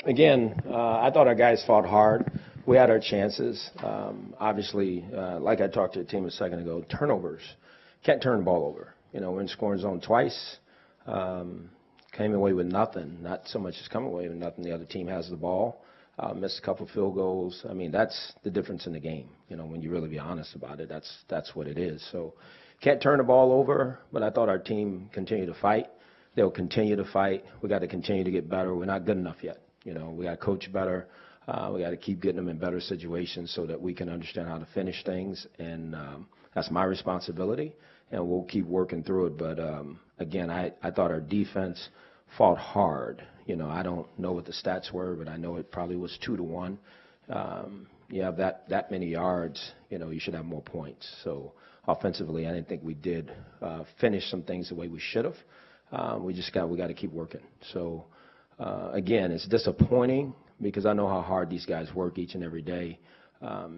Again, I thought our guys fought hard. We had our chances. Obviously, like I talked to the team a second ago, turnovers. Can't turn the ball over. We're in scoring zone twice. Came away with nothing. Not so much as come away with nothing. The other team has the ball. Missed a couple field goals. I mean, that's the difference in the game. When you really be honest about it, that's what it is. So can't turn the ball over, but I thought our team continued to fight. They'll continue to fight. We got to continue to get better. We're not good enough yet. We got to coach better. We got to keep getting them in better situations so that we can understand how to finish things. And that's my responsibility. And we'll keep working through it. But, again, I thought our defense fought hard. I don't know what the stats were, but I know it probably was 2-1. You have that many yards, you should have more points. So offensively, I didn't think we did finish some things the way we should have. We got to keep working. So, again, it's disappointing because I know how hard these guys work each and every day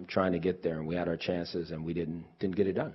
trying to get there. And we had our chances, and we didn't get it done.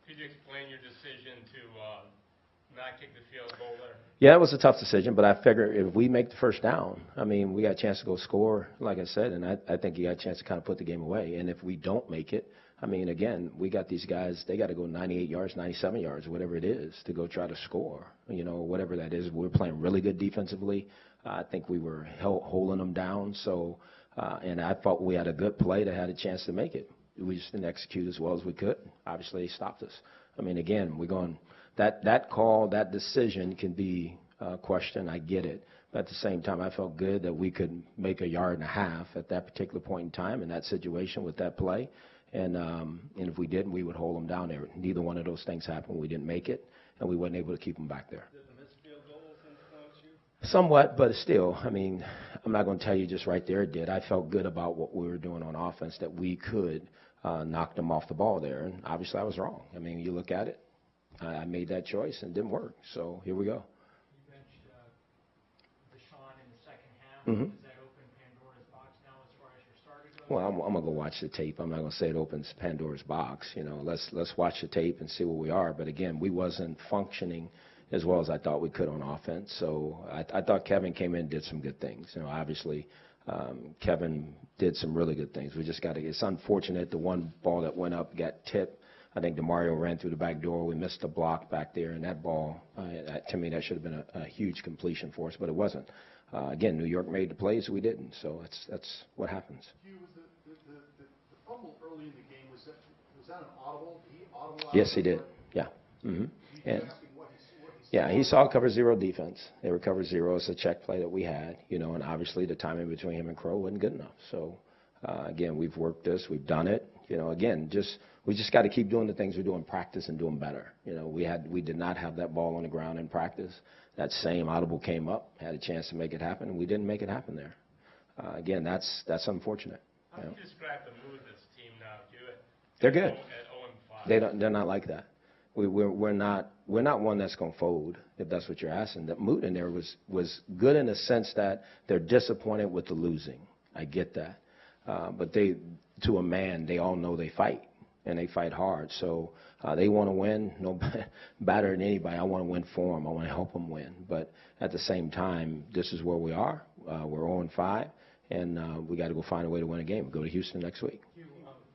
Could you explain your decision to not kick the field goal there? Yeah, it was a tough decision, but I figure if we make the first down, we got a chance to go score, like I said, and I think you got a chance to kind of put the game away. And if we don't make it, again, we got these guys, they got to go 98 yards, 97 yards, whatever it is, to go try to score, whatever that is. We're playing really good defensively. I think we were holding them down. So, and I thought we had a good play that had a chance to make it. We just didn't execute as well as we could. Obviously, they stopped us. Again, we're going that call, that decision can be questioned. I get it. But at the same time, I felt good that we could make a yard and a half at that particular point in time in that situation with that play. And if we didn't, we would hold them down there. Neither one of those things happened. We didn't make it, and we weren't able to keep them back there. Did the missed field goals influence you? Somewhat, but still, I'm not going to tell you just right there it did. I felt good about what we were doing on offense, that we could knock them off the ball there. And obviously, I was wrong. You look at it, I made that choice and it didn't work. So here we go. You benched Deshaun in the second half. Mm-hmm. Does that open Pandora's box now as far as your starter goes? Well, I'm going to go watch the tape. I'm not going to say it opens Pandora's box. Let's watch the tape and see where we are. But again, we wasn't functioning as well as I thought we could on offense. So I thought Kevin came in and did some good things. Obviously, Kevin did some really good things. We just got to. It's unfortunate the one ball that went up got tipped. I think DeMario ran through the back door. We missed the block back there, and that ball, to me, that should have been a huge completion for us, but it wasn't. Again, New York made the plays, we didn't. So that's what happens. Hue, was the fumble early in the game, was that an audible? He audible? Yes, he did. Yeah. Mm-hmm. And what he yeah, he saw cover zero defense. They were cover zero. It's a check play that we had, and obviously the timing between him and Crow wasn't good enough. So, again, we've worked this. We've done it. Again, we just got to keep doing the things we do in practice and doing better. We did not have that ball on the ground in practice. That same audible came up, had a chance to make it happen, and we didn't make it happen there. Again, that's unfortunate. How do you describe the mood of this team now? They're good. At 0-5. They're not like that. We're not one that's going to fold, if that's what you're asking. The mood in there was good in the sense that they're disappointed with the losing. I get that. But to a man, they all know they fight, and they fight hard. So they want to win, no better than anybody. I want to win for them. I want to help them win. But at the same time, this is where we are. We're 0-5, and we got to go find a way to win a game. Go to Houston next week. Hue,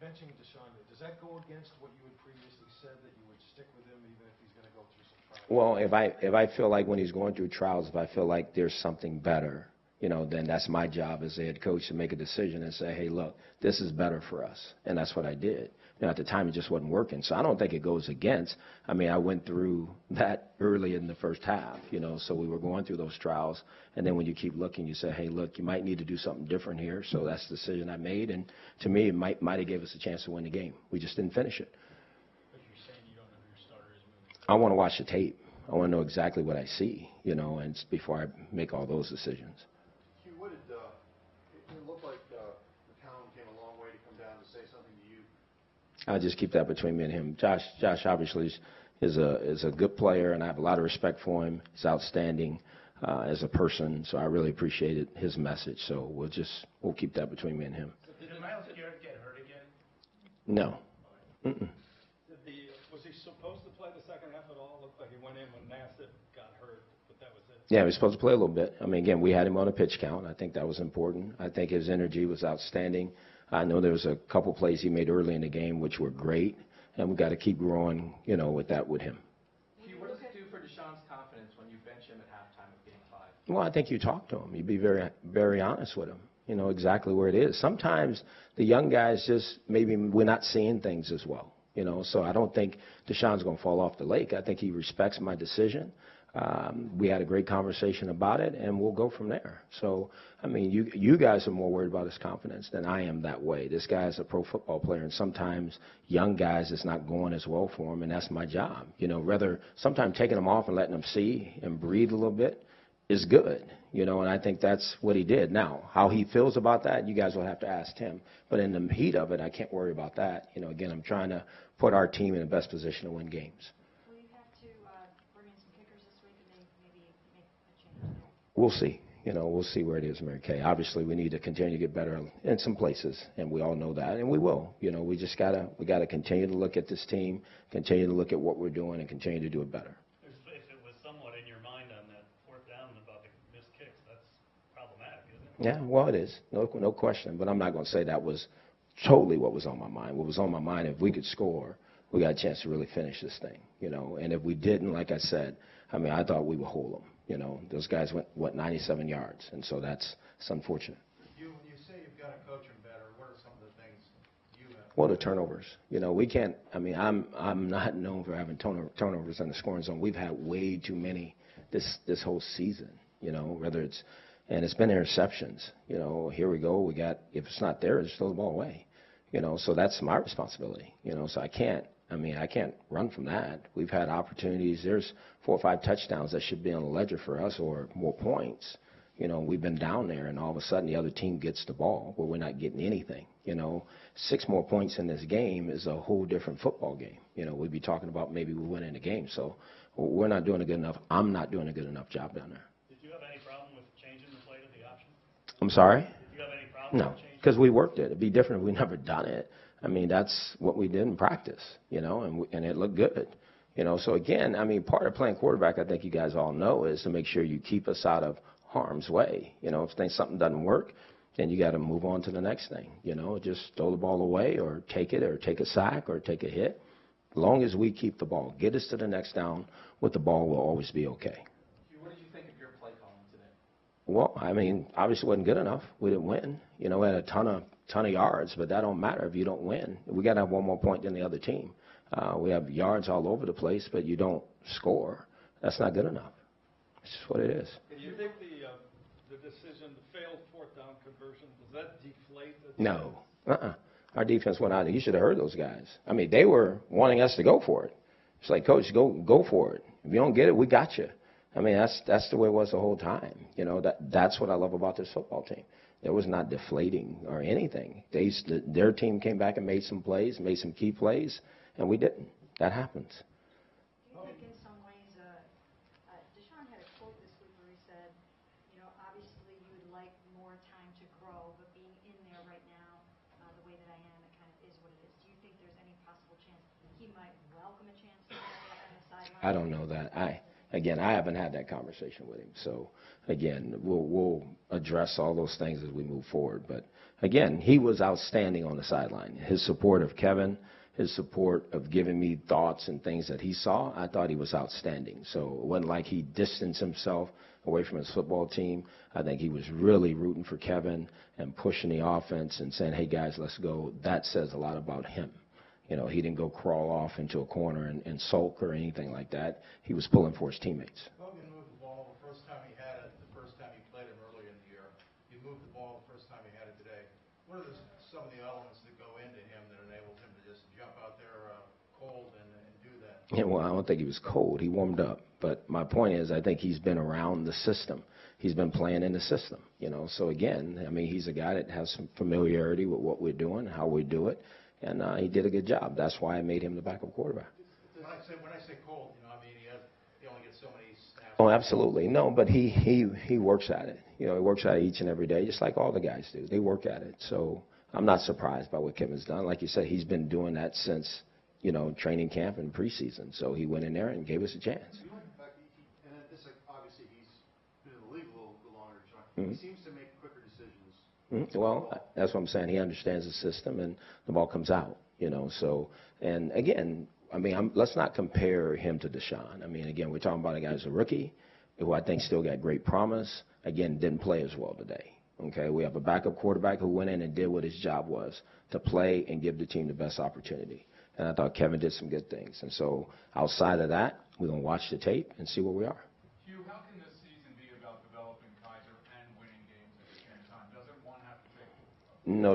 benching Deshaun, does that go against what you had previously said, that you would stick with him even if he's going to go through some trials? Well, if I feel like when he's going through trials, if I feel like there's something better, then that's my job as a head coach to make a decision and say, hey, look, this is better for us. And that's what I did. At the time, it just wasn't working. So I don't think it goes against. I went through that early in the first half, so we were going through those trials. And then when you keep looking, you say, hey, look, you might need to do something different here. So that's the decision I made. And to me, it might have gave us a chance to win the game. We just didn't finish it. But you're saying you don't know who your starter is moving. I want to watch the tape. I want to know exactly what I see, and before I make all those decisions. What did it looked like the town came a long way to come down to say something to you? I'll just keep that between me and him. Josh obviously is a good player, and I have a lot of respect for him. He's outstanding as a person, so I really appreciated his message. So we'll keep that between me and him. So did Miles Garrett get hurt again? No. Mm-mm. Was he supposed to play the second half at all? Looked like he went in when Nassib got hurt, but that was it. Yeah, he was supposed to play a little bit. I mean, again, we had him on a pitch count. I think that was important. I think his energy was outstanding. I know there was a couple plays he made early in the game which were great, and we got to keep growing, with that with him. What does it do for Deshaun's confidence when you bench him at halftime of Game 5? Well, I think you talk to him. You be very, very honest with him. You know exactly where it is. Sometimes the young guys just maybe we're not seeing things as well. So I don't think Deshaun's going to fall off the lake. I think he respects my decision. We had a great conversation about it, and we'll go from there. So, I mean, you guys are more worried about his confidence than I am that way. This guy's a pro football player, and sometimes young guys, it's not going as well for him, and that's my job. Rather sometimes taking them off and letting them see and breathe a little bit is good, and I think that's what he did. Now, how he feels about that, you guys will have to ask him. But in the heat of it, I can't worry about that. Again, I'm trying to put our team in the best position to win games. Will you have to bring in some kickers this week and maybe make a change there? We'll see. We'll see where it is, Mary Kay. Obviously, we need to continue to get better in some places, and we all know that, and we will. We just we gotta continue to look at this team, continue to look at what we're doing, and continue to do it better. If it was somewhat in your mind on that fourth down about the missed kicks, that's problematic, isn't it? Yeah, well, it is. No question. But I'm not going to say that was totally what was on my mind. What was on my mind, if we could score, we got a chance to really finish this thing, And if we didn't, like I said, I thought we would hold them. Those guys went, 97 yards, and so that's unfortunate. When you say you've got to coach him better, what are some of the things you have? Well, the turnovers. We can't. I'm not known for having turnovers in the scoring zone. We've had way too many this whole season. Whether it's been interceptions. Here we go. If it's not there, just throw the ball away. So that's my responsibility. So I can't run from that. We've had opportunities. There's 4 or 5 touchdowns that should be on the ledger for us or more points. We've been down there, and all of a sudden the other team gets the ball where we're not getting anything. 6 more points in this game is a whole different football game. We'd be talking about maybe we win in the game. So we're not doing a good enough. I'm not doing a good enough job down there. Did you have any problem with changing the play to the option? I'm sorry? Did you have any problem No, with changing? because we worked it. It'd be different if we never done it. That's what we did in practice, and it looked good. So again, part of playing quarterback, I think you guys all know, is to make sure you keep us out of harm's way. If something doesn't work, then you got to move on to the next thing. Just throw the ball away or take a sack or take a hit. As long as we keep the ball, get us to the next down with the ball, we'll always be okay. What did you think of your play calling today? Well, obviously wasn't good enough. We didn't win. We had a ton of yards, but that don't matter if you don't win. We got to have one more point than the other team. We have yards all over the place, but you don't score. That's not good enough. It's just what it is. Do you think the decision, the failed fourth down conversion, does that deflate? No. Our defense went out there. You should have heard those guys. They were wanting us to go for it. It's like, Coach, go for it. If you don't get it, we got you. That's the way it was the whole time. That's what I love about this football team. It was not deflating or anything. Their team came back and made some plays, made some key plays, and we didn't. That happens. Do you think in some ways, Deshaun had a quote this week where he said, obviously you would like more time to grow, but being in there right now, the way that I am, it kind of is what it is. Do you think there's any possible chance he might welcome a chance to go on the sideline? I don't know that. I haven't had that conversation with him. So, again, we'll address all those things as we move forward. But, again, he was outstanding on the sideline. His support of Kevin, his support of giving me thoughts and things that he saw, I thought he was outstanding. So it wasn't like he distanced himself away from his football team. I think he was really rooting for Kevin and pushing the offense and saying, hey, guys, let's go. That says a lot about him. He didn't go crawl off into a corner and sulk or anything like that. He was pulling for his teammates. Logan moved the ball the first time he had it, the first time he played him early in the year. He moved the ball the first time he had it today. What are some of the elements that go into him that enabled him to just jump out there cold and do that? Yeah, well, I don't think he was cold. He warmed up. But my point is, I think he's been around the system. He's been playing in the system. So, again, he's a guy that has some familiarity with what we're doing, how we do it. And he did a good job. That's why I made him the backup quarterback. When I say cold, he only gets so many snaps. Oh, absolutely. No, but he works at it. He works at it each and every day, just like all the guys do. They work at it. So I'm not surprised by what Kevin's done. Like you said, he's been doing that since, training camp and preseason. So he went in there and gave us a chance. And this, obviously, he's He seems to make quicker decisions. Well, that's what I'm saying. He understands the system, and the ball comes out, So, and again, let's not compare him to Deshaun. Again, we're talking about a guy who's a rookie who I think still got great promise. Again, didn't play as well today. Okay, we have a backup quarterback who went in and did what his job was, to play and give the team the best opportunity. And I thought Kevin did some good things. And so outside of that, we're going to watch the tape and see where we are. Hugh, how can this season be about developing Kaiser and winning games at the same time? Doesn't one have to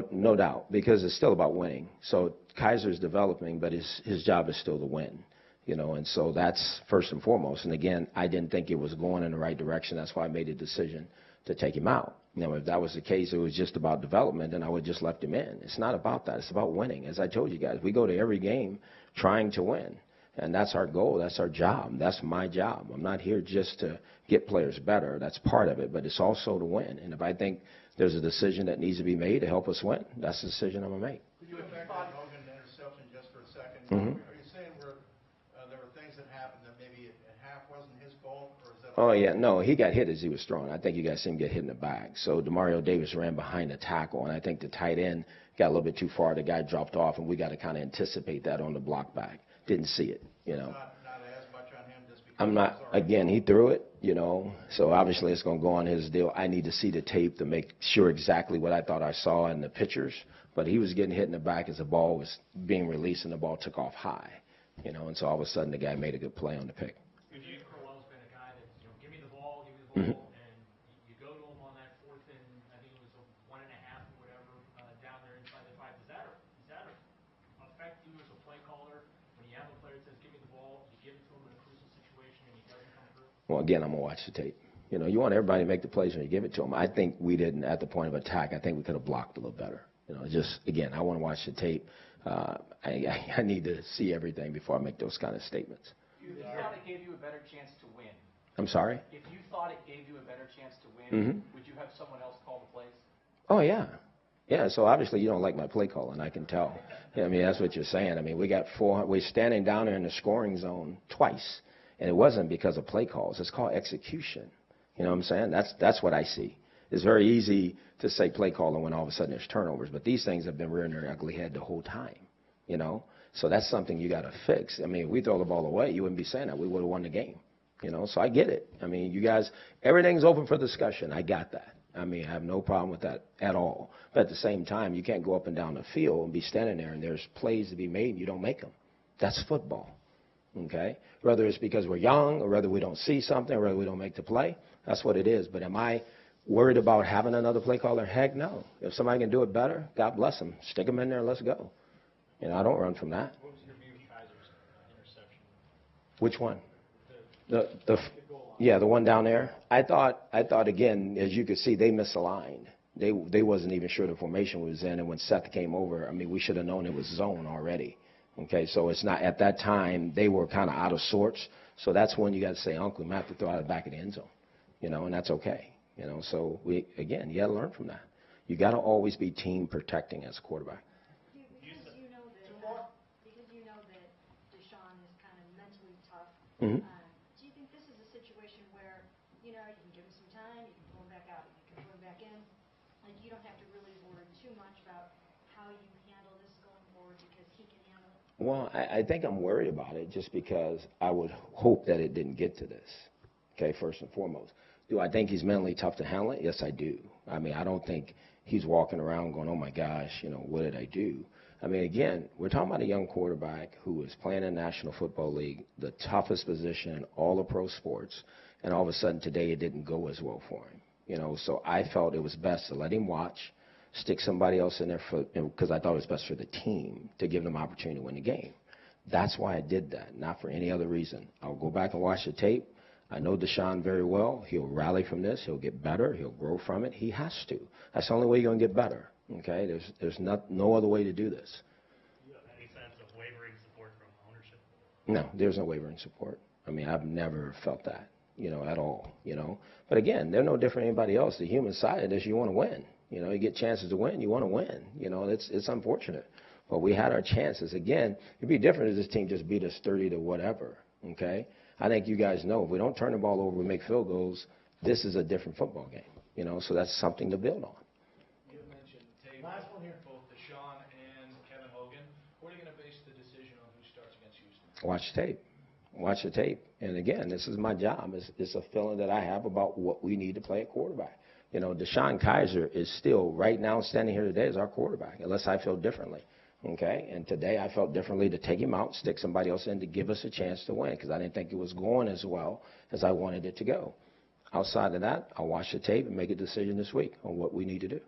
take? No doubt, because it's still about winning. So Kaiser's developing, but his job is still to win. And so that's first and foremost. And again, I didn't think it was going in the right direction. That's why I made a decision to take him out. If that was the case, it was just about development, then I would have just left him in. It's not about that. It's about winning. As I told you guys, we go to every game trying to win. And that's our goal. That's our job. That's my job. I'm not here just to get players better. That's part of it. But it's also to win. And if I think there's a decision that needs to be made to help us win, that's the decision I'm going to make. Could you go back to that Hogan interception just for a second? Mm-hmm. Are you saying there were things that happened that maybe at half wasn't his fault? Or is that Oh, yeah. No, he got hit as he was throwing. I think you guys seen him get hit in the back. So DeMario Davis ran behind the tackle, and I think the tight end got a little bit too far. The guy dropped off, and we got to kind of anticipate that on the block back. Didn't see it, Not as much on him just because I'm not, again, he threw it, so obviously it's going to go on his deal. I need to see the tape to make sure exactly what I thought I saw in the pictures, but he was getting hit in the back as the ball was being released and the ball took off high, and so all of a sudden the guy made a good play on the pick. Crowell's been a guy that, give me the ball, Mm-hmm. and you go to him on that fourth and I think it was a 1.5 or whatever, down there inside the 5. Does that affect you as a play caller when you have a player that says, give me the ball, you give it to him in a crucial situation and he doesn't come through? Well, again, I'm going to watch the tape. You want everybody to make the plays when you give it to them. I think we didn't at the point of attack. I think we could have blocked a little better. Just, again, I want to watch the tape. I need to see everything before I make those kind of statements. If you thought it gave you a better chance to win, I'm sorry? if you thought it gave you a better chance to win, Mm-hmm. would you have someone else call the plays? Oh, yeah. Yeah, so obviously you don't like my play calling, I can tell. That's what you're saying. We got we're standing down there in the scoring zone twice, and it wasn't because of play calls. It's called execution. You know what I'm saying? That's what I see. It's very easy to say play calling when all of a sudden there's turnovers, but these things have been rearing their ugly head the whole time, So that's something you got to fix. If we throw the ball away, you wouldn't be saying that. We would have won the game, So I get it. You guys, everything's open for discussion. I got that. I have no problem with that at all. But at the same time, you can't go up and down the field and be standing there and there's plays to be made and you don't make them. That's football, okay? Whether it's because we're young or whether we don't see something or whether we don't make the play, that's what it is. But am I worried about having another play caller? Heck no. If somebody can do it better, God bless them. Stick them in there and let's go. I don't run from that. What was your view of Kaiser's interception? Which one? The one down there. I thought again, as you could see, they misaligned. They wasn't even sure the formation was in, and when Seth came over, we should have known it was zone already. Okay, so it's not at that time they were kind of out of sorts. So that's when you got to say, Uncle, we might have to throw out the back of the end zone, and that's okay. So you got to learn from that. You got to always be team protecting as a quarterback. Because you know that Deshaun is kind of mentally tough. Mm-hmm. Do you think this is a situation where, you can give him some time, you can pull him back out, you can put him back in, like you don't have to really worry too much about how you handle this going forward because he can handle it? Well, I think I'm worried about it just because I would hope that it didn't get to this, okay, first and foremost. Do I think he's mentally tough to handle it? Yes, I do. I don't think he's walking around going, oh, my gosh, what did I do? Again, we're talking about a young quarterback who is playing in the National Football League, the toughest position in all of pro sports, and all of a sudden today it didn't go as well for him. So I felt it was best to let him watch, stick somebody else in there because I thought it was best for the team to give them opportunity to win the game. That's why I did that, not for any other reason. I'll go back and watch the tape. I know Deshaun very well. He'll rally from this. He'll get better. He'll grow from it. He has to. That's the only way you're going to get better. Okay? There's no other way to do this. Do you have any sense of wavering support from ownership? No, there's no wavering support. I've never felt that, at all, But again, they're no different than anybody else. The human side of this, you want to win. You get chances to win, you want to win. It's unfortunate. But we had our chances. Again, it'd be different if this team just beat us 30 to whatever, okay? I think you guys know if we don't turn the ball over, we make field goals, this is a different football game. So that's something to build on. You mentioned tape. Last one here. Both Deshaun and Kevin Hogan. What are you going to base the decision on who starts against Houston? Watch the tape. Watch the tape. And again, this is my job. It's a feeling that I have about what we need to play at quarterback. Deshaun Kaiser is still, right now, standing here today as our quarterback, unless I feel differently. Okay? And today I felt differently to take him out, stick somebody else in to give us a chance to win because I didn't think it was going as well as I wanted it to go. Outside of that, I'll watch the tape and make a decision this week on what we need to do.